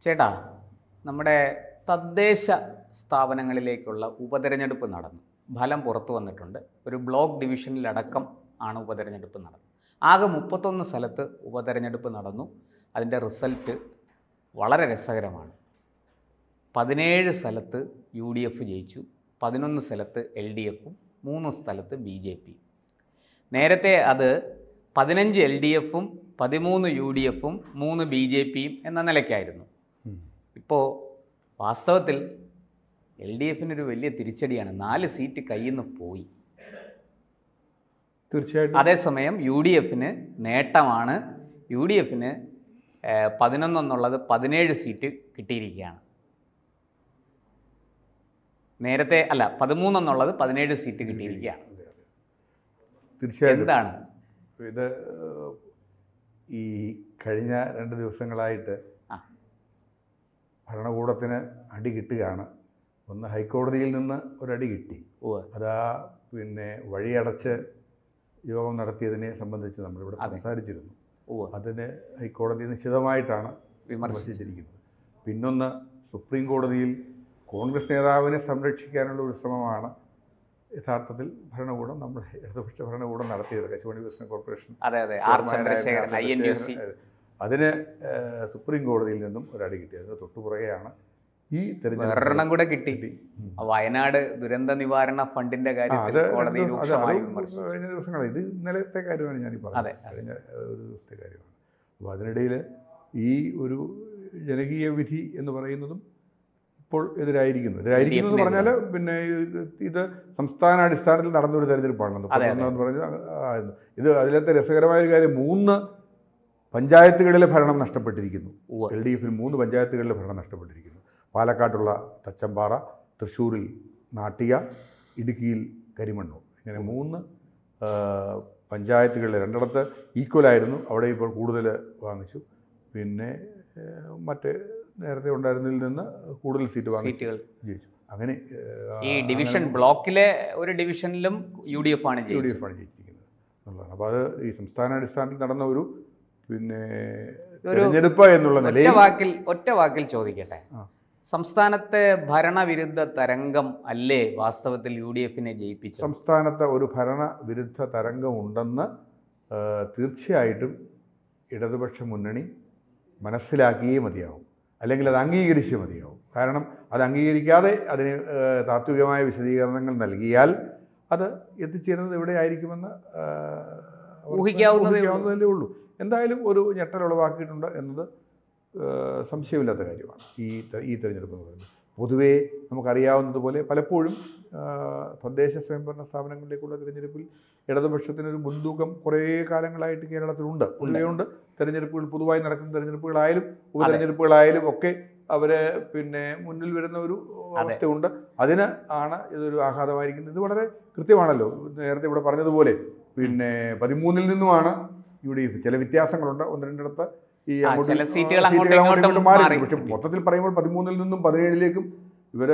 ചേട്ടാ, നമ്മുടെ തദ്ദേശ സ്ഥാപനങ്ങളിലേക്കുള്ള ഉപതെരഞ്ഞെടുപ്പ് നടന്നു. ഫലം പുറത്തു വന്നിട്ടുണ്ട്. ഒരു ബ്ലോക്ക് ഡിവിഷനിലടക്കം ആണ് ഉപതെരഞ്ഞെടുപ്പ് നടന്നത്. ആകെ 31 സ്ഥലത്ത് ഉപതെരഞ്ഞെടുപ്പ് നടന്നു. അതിൻ്റെ റിസൾട്ട് വളരെ രസകരമാണ്. 17 സ്ഥലത്ത് UDF ജയിച്ചു, 11 സ്ഥലത്ത് LDFും 3 സ്ഥലത്ത് BJPയും. നേരത്തെ അത് 15 LDFും 13 UDFും 3 BJPയും എന്ന നിലയ്ക്കായിരുന്നു. ഇപ്പോൾ വാസ്തവത്തിൽ LDFിനൊരു വലിയ തിരിച്ചടിയാണ്. 4 സീറ്റ് കയ്യിൽ നിന്ന് പോയി. തീർച്ചയായിട്ടും. അതേസമയം UDFിന് നേട്ടമാണ്. UDFിന് 11 എന്നുള്ളത് 17 സീറ്റ് കിട്ടിയിരിക്കുകയാണ്. നേരത്തെ അല്ല, 13 എന്നുള്ളത് 17 സീറ്റ് കിട്ടിയിരിക്കുകയാണ്. തീർച്ചയായിട്ടും. എന്താണ് ഇത് ഈ കഴിഞ്ഞ 2 ദിവസങ്ങളായിട്ട് ഭരണകൂടത്തിന് അടി കിട്ടുകയാണ്. ഒന്ന് ഹൈക്കോടതിയിൽ നിന്ന് ഒരടി കിട്ടി. അതാ വഴിയടച്ച് യോഗം നടത്തിയതിനെ സംബന്ധിച്ച് നമ്മളിവിടെ സംസാരിച്ചിരുന്നു. അതിന് ഹൈക്കോടതി നിശ്ചിതമായിട്ടാണ് വിമർശിച്ചിരിക്കുന്നത്. പിന്നൊന്ന് സുപ്രീം കോടതിയിൽ കോൺഗ്രസ് നേതാവിനെ സംരക്ഷിക്കാനുള്ള ഒരു ശ്രമമാണ് യഥാർത്ഥത്തിൽ ഭരണകൂടം, നമ്മൾ ഇടതുപക്ഷ ഭരണകൂടം നടത്തിയത്. കശുവണ്ടി വികസന കോർപ്പറേഷൻ അതിന് സുപ്രീം കോടതിയിൽ നിന്നും ഒരടി കിട്ടി. അതിന് തൊട്ടുപുറകെയാണ് ഈ തെരഞ്ഞെടുപ്പ് കൂടെ കിട്ടി. വയനാട് ദുരന്ത നിവാരണ ഫണ്ടിന്റെ കാര്യത്തിൽ കഴിഞ്ഞ ദിവസങ്ങൾ, ഇത് ഇന്നലത്തെ കാര്യമാണ് ഞാൻ പറഞ്ഞത്, കഴിഞ്ഞ ഒരു ദിവസത്തെ കാര്യമാണ്. അപ്പോൾ അതിനിടയിൽ ഈ ഒരു ജനകീയ വിധി എന്ന് പറയുന്നതും ഇപ്പോൾ എതിരായിരിക്കുന്നു എന്ന് പറഞ്ഞാൽ ഇത് സംസ്ഥാന അടിസ്ഥാനത്തിൽ നടന്നൊരു തെരഞ്ഞെടുപ്പാണെന്ന് പറഞ്ഞത്. ഇത് അതിലത്തെ രസകരമായ ഒരു കാര്യം, 3 പഞ്ചായത്തുകളിലെ ഭരണം നഷ്ടപ്പെട്ടിരിക്കുന്നു. LDFിന് 3 പഞ്ചായത്തുകളിലെ ഭരണം നഷ്ടപ്പെട്ടിരിക്കുന്നു. പാലക്കാട്ടുള്ള തച്ചമ്പാറ, തൃശ്ശൂരിൽ നാട്ടിക, ഇടുക്കിയിൽ കരിമണ്ണൂർ. ഇങ്ങനെ 3 പഞ്ചായത്തുകളിൽ 2 ഈക്വലായിരുന്നു. അവിടെ ഇപ്പോൾ കൂടുതൽ വാങ്ങിച്ചു. പിന്നെ മറ്റ് നേരത്തെ ഉണ്ടായിരുന്നതിൽ നിന്ന് കൂടുതൽ സീറ്റ് വാങ്ങിച്ചു ജയിച്ചു. അങ്ങനെ ഈ ഡിവിഷൻ ബ്ലോക്കിലെ ഒരു ഡിവിഷനിലും UDF ആണ് ജയിച്ചിരിക്കുന്നത് എന്നുള്ളതാണ്. അപ്പോൾ അത് ഈ സംസ്ഥാനാടിസ്ഥാനത്തിൽ നടന്ന ഒരു തെരഞ്ഞെടുപ്പ് എന്നുള്ള നിലയിൽ ഒറ്റ വാക്കിൽ ചോദിക്കട്ടെ, സംസ്ഥാനത്തെ ഭരണവിരുദ്ധ തരംഗം അല്ലേ വാസ്തവത്തിൽ UDFിനെ ജയിപ്പിച്ചു? സംസ്ഥാനത്ത് ഒരു ഭരണവിരുദ്ധ തരംഗം ഉണ്ടെന്ന് തീർച്ചയായിട്ടും ഇടതുപക്ഷ മുന്നണി മനസ്സിലാക്കിയേ മതിയാവും, അല്ലെങ്കിൽ അത് അംഗീകരിച്ചേ മതിയാവും. കാരണം അത് അംഗീകരിക്കാതെ അതിന് താത്വികമായ വിശദീകരണങ്ങൾ നൽകിയാൽ അത് എത്തിച്ചേരുന്നത് എവിടെ ആയിരിക്കുമെന്ന് ഊഹിക്കാവുന്നതേ ഉള്ളൂ. എന്തായാലും ഒരു ഞെട്ടൽ ഉളവാക്കിയിട്ടുണ്ട് എന്നത് സംശയമില്ലാത്ത കാര്യമാണ് ഈ തെരഞ്ഞെടുപ്പ് എന്ന് പറയുന്നത്. പൊതുവേ നമുക്കറിയാവുന്നതുപോലെ പലപ്പോഴും തദ്ദേശ സ്വയംഭരണ സ്ഥാപനങ്ങളിലേക്കുള്ള തിരഞ്ഞെടുപ്പിൽ ഇടതുപക്ഷത്തിനൊരു മുൻതൂക്കം കുറേ കാലങ്ങളായിട്ട് കേരളത്തിലുണ്ട്, പൊതുവെയുണ്ട്. തെരഞ്ഞെടുപ്പുകൾ പൊതുവായി നടക്കുന്ന തെരഞ്ഞെടുപ്പുകളായാലും ഉപതെരഞ്ഞെടുപ്പുകളായാലും ഒക്കെ അവർ മുന്നിൽ വരുന്ന ഒരു അവസ്ഥയുണ്ട്. അതിന് ആണ് ഇതൊരു ആഘാതമായിരിക്കുന്നത്. ഇത് വളരെ കൃത്യമാണല്ലോ. നേരത്തെ ഇവിടെ പറഞ്ഞതുപോലെ 13 നിന്നുമാണ് UDF. ചില വ്യത്യാസങ്ങളുണ്ട്, 1-2 ഈ സീറ്റുകൾ മാറി. പക്ഷെ മൊത്തത്തിൽ പറയുമ്പോൾ 13 നിന്നും 17 ഇവർ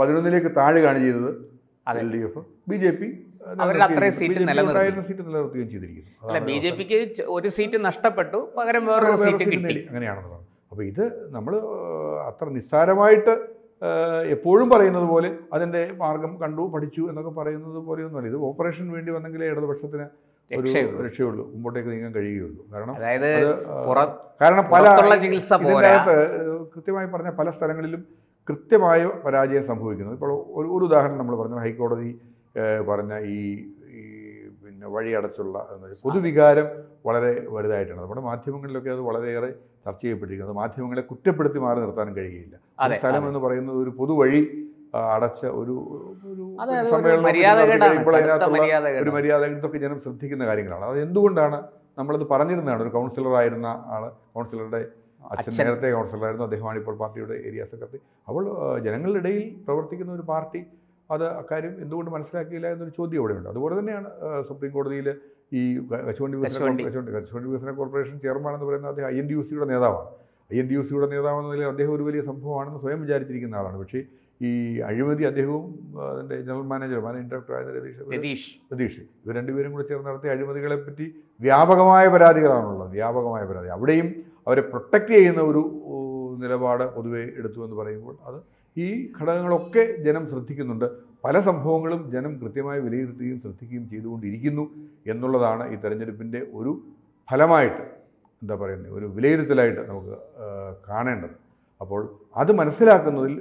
11 താഴുകയാണ് ചെയ്തത്. LDF, BJP സീറ്റ് നിലനിർത്തുകയും ചെയ്തിരിക്കുന്നു. BJPക്ക് ഒരു സീറ്റ് നഷ്ടപ്പെട്ടു, പകരം വേറൊരു സീറ്റ് കിട്ടി. അങ്ങനെയാണെന്ന്. അപ്പോൾ ഇത് നമ്മൾ അത്ര നിസ്സാരമായിട്ട് എപ്പോഴും പറയുന്നത് പോലെ അതിൻ്റെ മാർഗം കണ്ടു പഠിച്ചു എന്നൊക്കെ പറയുന്നത് പോലെയൊന്നുമല്ല. ഇത് ഓപ്പറേഷൻ വേണ്ടി വന്നെങ്കിലേ ഇടതുപക്ഷത്തിന് ഒരു രക്ഷയുള്ളൂ, മുമ്പോട്ടേക്ക് നീങ്ങാൻ കഴിയുകയുള്ളൂ. കാരണം ഇതിനകത്ത് കൃത്യമായി പറഞ്ഞ പല സ്ഥലങ്ങളിലും കൃത്യമായ പരാജയം സംഭവിക്കുന്നു. ഇപ്പോൾ ഒരു ഉദാഹരണം നമ്മൾ പറഞ്ഞ ഹൈക്കോടതി പറഞ്ഞ ഈ വഴിയടച്ചുള്ള പൊതുവികാരം വളരെ വലുതായിട്ടാണ്. നമ്മുടെ മാധ്യമങ്ങളിലൊക്കെ അത് വളരെയേറെ ചർച്ച ചെയ്യപ്പെട്ടിരിക്കുന്നത്. മാധ്യമങ്ങളെ കുറ്റപ്പെടുത്തി മാറി നിർത്താനും കഴിയുകയില്ല. സ്ഥലം എന്ന് പറയുന്നത് ഒരു പൊതുവഴി അടച്ച ഒരു സമ്മേളനം, ഒരു മര്യാദ, ഇതൊക്കെ ജനം ശ്രദ്ധിക്കുന്ന കാര്യങ്ങളാണ്. അത് എന്തുകൊണ്ടാണ് നമ്മളത് പറഞ്ഞിരുന്നതാണ്. ഒരു കൗൺസിലറായിരുന്ന ആള്, കൗൺസിലറുടെ അച്ഛൻ നേരത്തെ കൗൺസിലറായിരുന്നു, അദ്ദേഹമാണ് ഇപ്പോൾ പാർട്ടിയുടെ ഏരിയ സെക്രട്ടറി. അപ്പോൾ ജനങ്ങളുടെ ഇടയിൽ പ്രവർത്തിക്കുന്ന ഒരു പാർട്ടി അത് അക്കാര്യം എന്തുകൊണ്ട് മനസ്സിലാക്കിയില്ല എന്നൊരു ചോദ്യം ഇവിടെയുണ്ട്. അതുപോലെ തന്നെയാണ് സുപ്രീം കോടതിയിൽ ഈ കശുവണ്ടി വികസന കോർപ്പറേഷൻ ചെയർമാൻ എന്ന് പറയുന്നത് അദ്ദേഹം INTUC-യുടെ നേതാവാണ്. INTUC-യുടെ നേതാവെന്ന നിലയിൽ അദ്ദേഹം ഒരു വലിയ സംഭവമാണെന്ന് സ്വയം വിചാരിച്ചിരിക്കുന്ന ആളാണ്. പക്ഷേ ഈ അഴിമതി അദ്ദേഹവും അതിൻ്റെ ജനറൽ മാനേജിംഗ് ഡയറക്ടറായ രതീഷ് ഇവർ 2 പേരും കൂടെ ചേർന്ന് നടത്തിയ അഴിമതികളെ പറ്റി വ്യാപകമായ പരാതികളാണുള്ളത്. വ്യാപകമായ പരാതി. അവിടെയും അവരെ പ്രൊട്ടക്റ്റ് ചെയ്യുന്ന ഒരു നിലപാട് പൊതുവെ എടുത്തു എന്ന് പറയുമ്പോൾ അത് ഈ ഘടകങ്ങളൊക്കെ ജനം ശ്രദ്ധിക്കുന്നുണ്ട്. പല സംഭവങ്ങളും ജനം കൃത്യമായി വിലയിരുത്തുകയും ശ്രദ്ധിക്കുകയും ചെയ്തുകൊണ്ടിരിക്കുന്നു എന്നുള്ളതാണ് ഈ തെരഞ്ഞെടുപ്പിൻ്റെ ഒരു ഫലമായിട്ട്, എന്താ പറയുന്നത്, ഒരു വിലയിരുത്തലായിട്ട് നമുക്ക് കാണേണ്ടത്. അപ്പോൾ അത് മനസ്സിലാക്കുന്നതിൽ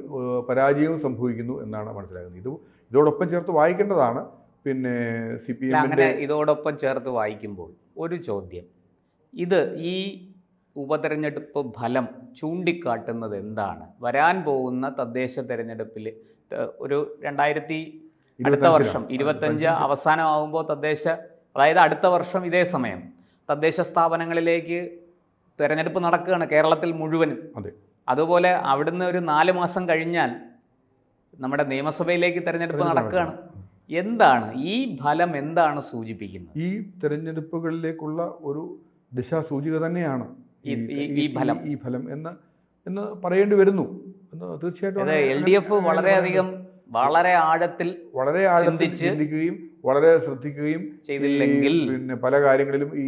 പരാജയവും സംഭവിക്കുന്നു എന്നാണ് മനസ്സിലാക്കുന്നത്. ഇതോടൊപ്പം ചേർത്ത് വായിക്കേണ്ടതാണ്. പിന്നെ അങ്ങനെ ഇതോടൊപ്പം ചേർത്ത് വായിക്കുമ്പോൾ ഒരു ചോദ്യം, ഇത് ഈ ഉപതെരഞ്ഞെടുപ്പ് ഫലം ചൂണ്ടിക്കാട്ടുന്നത് എന്താണ്? വരാൻ പോകുന്ന തദ്ദേശ തെരഞ്ഞെടുപ്പിൽ ഒരു 2025 വർഷം 25 അവസാനമാകുമ്പോൾ അതായത് അടുത്ത വർഷം ഇതേ സമയം തദ്ദേശ സ്ഥാപനങ്ങളിലേക്ക് തെരഞ്ഞെടുപ്പ് നടക്കുകയാണ് കേരളത്തിൽ മുഴുവനും. അതുപോലെ അവിടുന്ന് ഒരു 4 മാസം കഴിഞ്ഞാൽ നമ്മുടെ നിയമസഭയിലേക്ക് തെരഞ്ഞെടുപ്പ് നടക്കുകയാണ്. എന്താണ് ഈ ഫലം, എന്താണ് സൂചിപ്പിക്കുന്നത്? ഈ തെരഞ്ഞെടുപ്പുകളിലേക്കുള്ള ഒരു ദിശാസൂചിക തന്നെയാണ് ഈ ഫലം എന്ന് പറയേണ്ടി വരുന്നു. തീർച്ചയായിട്ടും LDF വളരെ ആഴത്തിൽ ചിന്തിക്കുകയും വളരെ ശ്രദ്ധിക്കുകയും ചെയ്തില്ലെങ്കിൽ പിന്നെ പല കാര്യങ്ങളിലും ഈ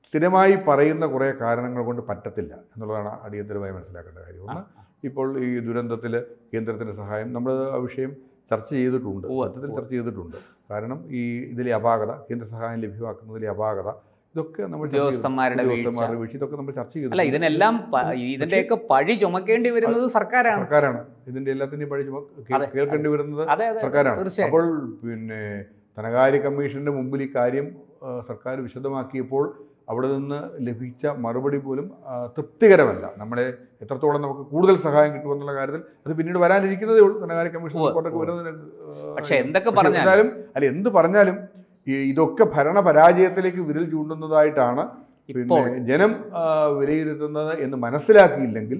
സ്ഥിരമായി പറയുന്ന കുറേ കാരണങ്ങൾ കൊണ്ട് പറ്റത്തില്ല എന്നുള്ളതാണ് അടിയന്തരമായി മനസ്സിലാക്കേണ്ട കാര്യം. ഒന്ന്, ഇപ്പോൾ ഈ ദുരന്തത്തിൽ കേന്ദ്രത്തിൻ്റെ സഹായം നമ്മൾ ആ വിഷയം ചർച്ച ചെയ്തിട്ടുണ്ട്. കാരണം ഈ ഇതിലെ അപാകത, കേന്ദ്ര സഹായം ലഭ്യമാക്കുന്നതിലെ അപാകത, ഇതൊക്കെ നമ്മൾ ഉദ്യോഗസ്ഥന്മാരുടെ വീഴ്ച, ഇതൊക്കെ നമ്മൾ ചർച്ച ചെയ്തു. ഇതിന്റെയൊക്കെ പഴി ചുമക്കേണ്ടി വരുന്നത് സർക്കാരാണ്. ഇതിന്റെ എല്ലാത്തിന്റെയും പഴി കേൾക്കേണ്ടി വരുന്നത് സർക്കാരാണ്. അപ്പോൾ പിന്നെ ധനകാര്യ കമ്മീഷന്റെ മുമ്പിൽ ഈ കാര്യം സർക്കാർ വിശദമാക്കിയപ്പോൾ അവിടെ നിന്ന് ലഭിച്ച മറുപടി പോലും തൃപ്തികരമല്ല. നമ്മളെ എത്രത്തോളം നമുക്ക് കൂടുതൽ സഹായം കിട്ടുമെന്നുള്ള കാര്യത്തിൽ അത് പിന്നീട് വരാനിരിക്കുന്നതേ ഉള്ളൂ. ധനകാര്യ കമ്മീഷൻ റിപ്പോർട്ടൊക്കെ വരുന്നതിന് എന്ത് പറഞ്ഞാലും ഇതൊക്കെ ഭരണ പരാജയത്തിലേക്ക് വിരൽ ചൂണ്ടുന്നതായിട്ടാണ് പിന്നെ ജനം വിലയിരുത്തുന്നത് എന്ന് മനസ്സിലാക്കിയില്ലെങ്കിൽ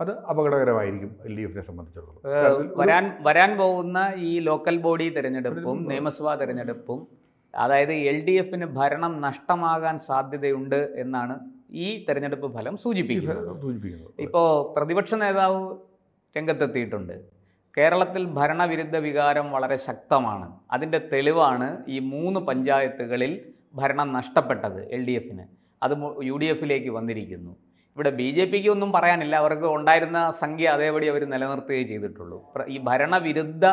അത് അപകടകരമായിരിക്കും LDFനെ സംബന്ധിച്ചിടത്തോളം. വരാൻ പോകുന്ന ഈ ലോക്കൽ ബോഡി തെരഞ്ഞെടുപ്പും നിയമസഭാ തെരഞ്ഞെടുപ്പും അതായത് LDFന് ഭരണം നഷ്ടമാകാൻ സാധ്യതയുണ്ട് എന്നാണ് ഈ തെരഞ്ഞെടുപ്പ് ഫലം സൂചിപ്പിക്കുന്നത്. ഇപ്പോൾ പ്രതിപക്ഷ നേതാവ് രംഗത്തെത്തിയിട്ടുണ്ട്. കേരളത്തിൽ ഭരണവിരുദ്ധ വികാരം വളരെ ശക്തമാണ്. അതിൻ്റെ തെളിവാണ് ഈ 3 പഞ്ചായത്തുകളിൽ ഭരണം നഷ്ടപ്പെട്ടത് LDFന്. അത് UDFിലേക്ക് വന്നിരിക്കുന്നു. ഇവിടെ BJPക്ക് ഒന്നും പറയാനില്ല. അവർക്ക് ഉണ്ടായിരുന്ന സംഖ്യ അതേപടി അവർ നിലനിർത്തുകയേ ചെയ്തിട്ടുള്ളൂ. ഈ ഭരണവിരുദ്ധ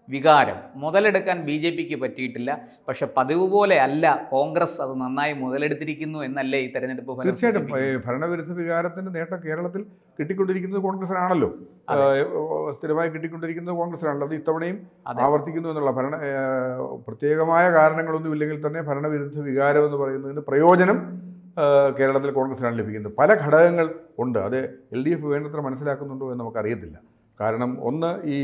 വികാരം മുതലെടുക്കാൻ BJPക്ക് പറ്റിയിട്ടില്ല. പക്ഷെ പതിവ് പോലെ അല്ല, കോൺഗ്രസ് അത് നന്നായി മുതലെടുത്തിരിക്കുന്നു എന്നല്ലേ ഈ തെരഞ്ഞെടുപ്പ് ഫലം? തീർച്ചയായിട്ടും ഭരണവിരുദ്ധ വികാരത്തിൻ്റെ നേട്ടം കേരളത്തിൽ കിട്ടിക്കൊണ്ടിരിക്കുന്നത് കോൺഗ്രസിനാണല്ലോ. സ്ഥിരമായി കിട്ടിക്കൊണ്ടിരിക്കുന്നത് കോൺഗ്രസിനാണല്ലോ. അത് ഇത്തവണയും ആവർത്തിക്കുന്നു എന്നുള്ള പ്രത്യേകമായ കാരണങ്ങളൊന്നും ഇല്ലെങ്കിൽ തന്നെ ഭരണവിരുദ്ധ വികാരം എന്ന് പറയുന്നതിന് പ്രയോജനം കേരളത്തിൽ കോൺഗ്രസിനാണ് ലഭിക്കുന്നത്. പല ഘടകങ്ങൾ ഉണ്ട്. അത് LDF വേണ്ടത്ര മനസ്സിലാക്കുന്നുണ്ടോ എന്ന് നമുക്കറിയത്തില്ല. കാരണം ഒന്ന്, ഈ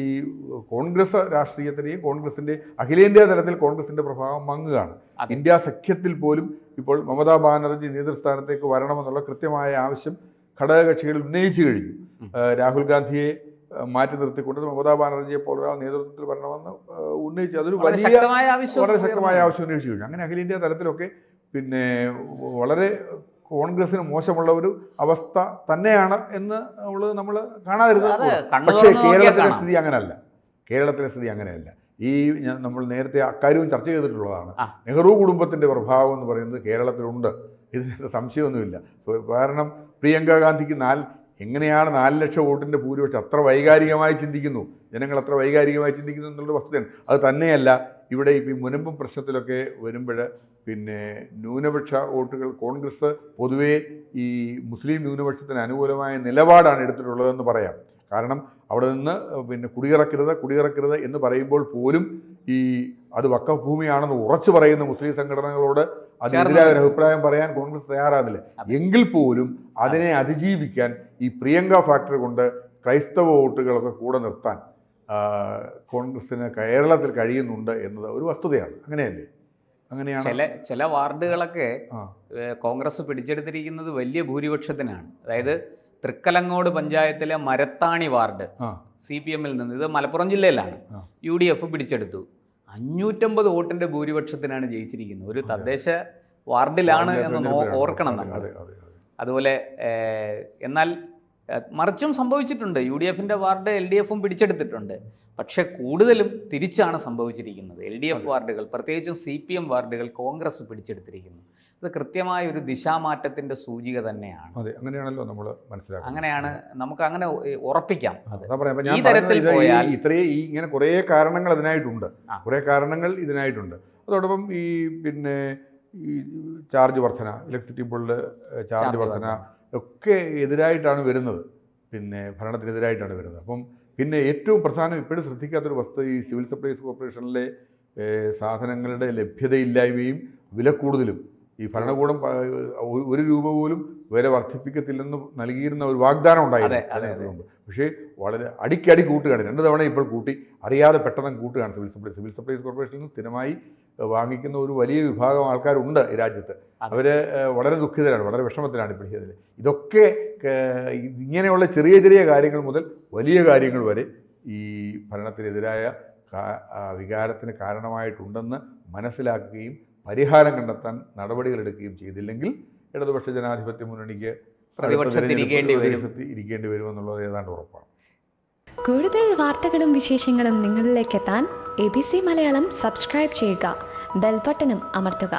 കോൺഗ്രസ് രാഷ്ട്രീയത്തിനെയും കോൺഗ്രസിൻ്റെ അഖിലേന്ത്യാ തലത്തിൽ കോൺഗ്രസിൻ്റെ പ്രഭാവം മങ്ങുകയാണ്. ഇന്ത്യ സഖ്യത്തിൽ പോലും ഇപ്പോൾ മമതാ ബാനർജി നേതൃസ്ഥാനത്തേക്ക് വരണമെന്നുള്ള കൃത്യമായ ആവശ്യം ഘടകകക്ഷികൾ ഉന്നയിച്ചു കഴിഞ്ഞു. രാഹുൽ ഗാന്ധിയെ മാറ്റി നിർത്തിക്കൊണ്ട് മമതാ ബാനർജിയെ പോലൊരാൾ നേതൃത്വത്തിൽ വരണമെന്ന് ഉന്നയിച്ചു. അതൊരു വളരെ ശക്തമായ ആവശ്യം ഉന്നയിച്ചു കഴിഞ്ഞു. അങ്ങനെ അഖിലേന്ത്യാ തലത്തിലൊക്കെ പിന്നെ വളരെ കോൺഗ്രസിന് മോശമുള്ള ഒരു അവസ്ഥ തന്നെയാണ് എന്ന് നമ്മൾ കാണാതിരുന്നത്. പക്ഷേ കേരളത്തിലെ സ്ഥിതി അങ്ങനെയല്ല. ഈ നമ്മൾ നേരത്തെ അക്കാര്യവും ചർച്ച ചെയ്തിട്ടുള്ളതാണ്. നെഹ്റു കുടുംബത്തിൻ്റെ പ്രഭാവം എന്ന് പറയുന്നത് കേരളത്തിലുണ്ട്. ഇതിന് സംശയമൊന്നുമില്ല. കാരണം പ്രിയങ്ക ഗാന്ധിക്ക് എങ്ങനെയാണ് 4 ലക്ഷം വോട്ടിൻ്റെ ഭൂരിപക്ഷം അത്ര വൈകാരികമായി ചിന്തിക്കുന്നു, ജനങ്ങൾ അത്ര വൈകാരികമായി ചിന്തിക്കുന്നു എന്നുള്ളൊരു വസ്തുതയാണ്. അത് തന്നെയല്ല, ഇവിടെ ഇപ്പോൾ ഈ മുനമ്പം പ്രശ്നത്തിലൊക്കെ വരുമ്പോൾ പിന്നെ ന്യൂനപക്ഷ വോട്ടുകൾ കോൺഗ്രസ് പൊതുവേ ഈ മുസ്ലിം ന്യൂനപക്ഷത്തിന് അനുകൂലമായ നിലപാടാണ് എടുത്തിട്ടുള്ളതെന്ന് പറയാം. കാരണം അവിടെ നിന്ന് പിന്നെ കുടിയിറക്കരുത് എന്ന് പറയുമ്പോൾ പോലും അത് വഖഫ് ഭൂമിയാണെന്ന് ഉറച്ചു പറയുന്ന മുസ്ലിം സംഘടനകളോട് അതിനെതിരായ ഒരു അഭിപ്രായം പറയാൻ കോൺഗ്രസ് തയ്യാറാകുന്നില്ല. എങ്കിൽ പോലും അതിനെ അതിജീവിക്കാൻ ഈ പ്രിയങ്ക ഫാക്ടർ കൊണ്ട് ക്രൈസ്തവ വോട്ടുകളൊക്കെ കൂടെ നിർത്താൻ കോൺഗ്രസിന് കേരളത്തിൽ കഴിയുന്നുണ്ട് എന്നത് ഒരു വസ്തുതയാണ്. അങ്ങനെയല്ലേ? ചില വാർഡുകളൊക്കെ കോൺഗ്രസ് പിടിച്ചെടുത്തിരിക്കുന്നത് വലിയ ഭൂരിപക്ഷത്തിനാണ്. അതായത് തൃക്കലങ്ങോട് പഞ്ചായത്തിലെ മരത്താണി വാർഡ് CPMൽ നിന്ന്, ഇത് മലപ്പുറം ജില്ലയിലാണ്, UDF പിടിച്ചെടുത്തു. 550 വോട്ടിൻ്റെ ഭൂരിപക്ഷത്തിനാണ് ജയിച്ചിരിക്കുന്നത്. ഒരു തദ്ദേശ വാർഡിലാണ് എന്ന് ഓർക്കണം നമ്മൾ. അതുപോലെ എന്നാൽ മറിച്ചും സംഭവിച്ചിട്ടുണ്ട്. UDFൻ്റെ വാർഡ് LDFും പിടിച്ചെടുത്തിട്ടുണ്ട്. പക്ഷെ കൂടുതലും തിരിച്ചാണ് സംഭവിച്ചിരിക്കുന്നത്. LDF വാർഡുകൾ, പ്രത്യേകിച്ചും CPM വാർഡുകൾ കോൺഗ്രസ് പിടിച്ചെടുത്തിരിക്കുന്നു. അത് കൃത്യമായ ഒരു ദിശാമാറ്റത്തിൻ്റെ സൂചിക തന്നെയാണ്. അതെ, അങ്ങനെയാണല്ലോ നമ്മൾ മനസ്സിലാക്കുന്നത്. അങ്ങനെയാണ് നമുക്ക് അങ്ങനെ ഉറപ്പിക്കാം. അതാ പറയാം. ഈ തരത്തിൽ പോയാൽ ഇങ്ങനെ കുറേ കാരണങ്ങൾ അതിനായിട്ടുണ്ട്, കുറേ കാരണങ്ങൾ ഇതിനായിട്ടുണ്ട്. അതോടൊപ്പം പിന്നെ ഈ ചാർജ് വർധന, ഇലക്ട്രിസിറ്റി ബില്ല് ചാർജ് വർധന ഒക്കെ എതിരായിട്ടാണ് വരുന്നത്, പിന്നെ ഭരണത്തിനെതിരായിട്ടാണ് വരുന്നത്. അപ്പം പിന്നെ ഏറ്റവും പ്രധാനം ഇപ്പോഴും ശ്രദ്ധിക്കാത്തൊരു വസ്തുത ഈ സിവിൽ സപ്ലൈസ് കോർപ്പറേഷനിലെ സാധനങ്ങളുടെ ലഭ്യതയില്ലായ്മയും വില കൂടുതലും. ഈ ഭരണകൂടം 1 രൂപ പോലും വില വർദ്ധിപ്പിക്കത്തില്ലെന്ന് നൽകിയിരുന്ന ഒരു വാഗ്ദാനം ഉണ്ടായിരുന്നു. പക്ഷേ വളരെ അടിക്കടി കൂട്ടുകയാണ്, 2 തവണ ഇപ്പോൾ കൂട്ടി, അറിയാതെ പെട്ടെന്ന് കൂട്ടുകയാണ്. സിവിൽ സപ്ലൈസ് കോർപ്പറേഷനിൽ നിന്ന് സ്ഥിരമായി വാങ്ങിക്കുന്ന ഒരു വലിയ വിഭാഗം ആൾക്കാരുണ്ട് ഈ രാജ്യത്ത്. അവർ വളരെ ദുഃഖിതരാണ്, വളരെ വിഷമത്തിലാണ് ഇപ്പോൾ ഇതിൽ. ഇതൊക്കെ ഇങ്ങനെയുള്ള ചെറിയ ചെറിയ കാര്യങ്ങൾ മുതൽ വലിയ കാര്യങ്ങൾ വരെ ഈ ഭരണത്തിനെതിരായ വികാരത്തിന് കാരണമായിട്ടുണ്ടെന്ന് മനസ്സിലാക്കുകയും പരിഹാരം കണ്ടെത്താൻ നടപടികളെടുക്കുകയും ചെയ്തില്ലെങ്കിൽ ഇടതുപക്ഷ ജനാധിപത്യ മുന്നണിക്ക് ഇരിക്കേണ്ടി വരുമെന്നുള്ളത് ഏതാണ്ട് ഉറപ്പാണ്. കൂടുതൽ വാർത്തകളും വിശേഷങ്ങളും നിങ്ങളിലേക്ക് എത്താൻ ABC മലയാളം സബ്സ്ക്രൈബ് ചെയ്യുക, ബെൽ ബട്ടണും അമർത്തുക.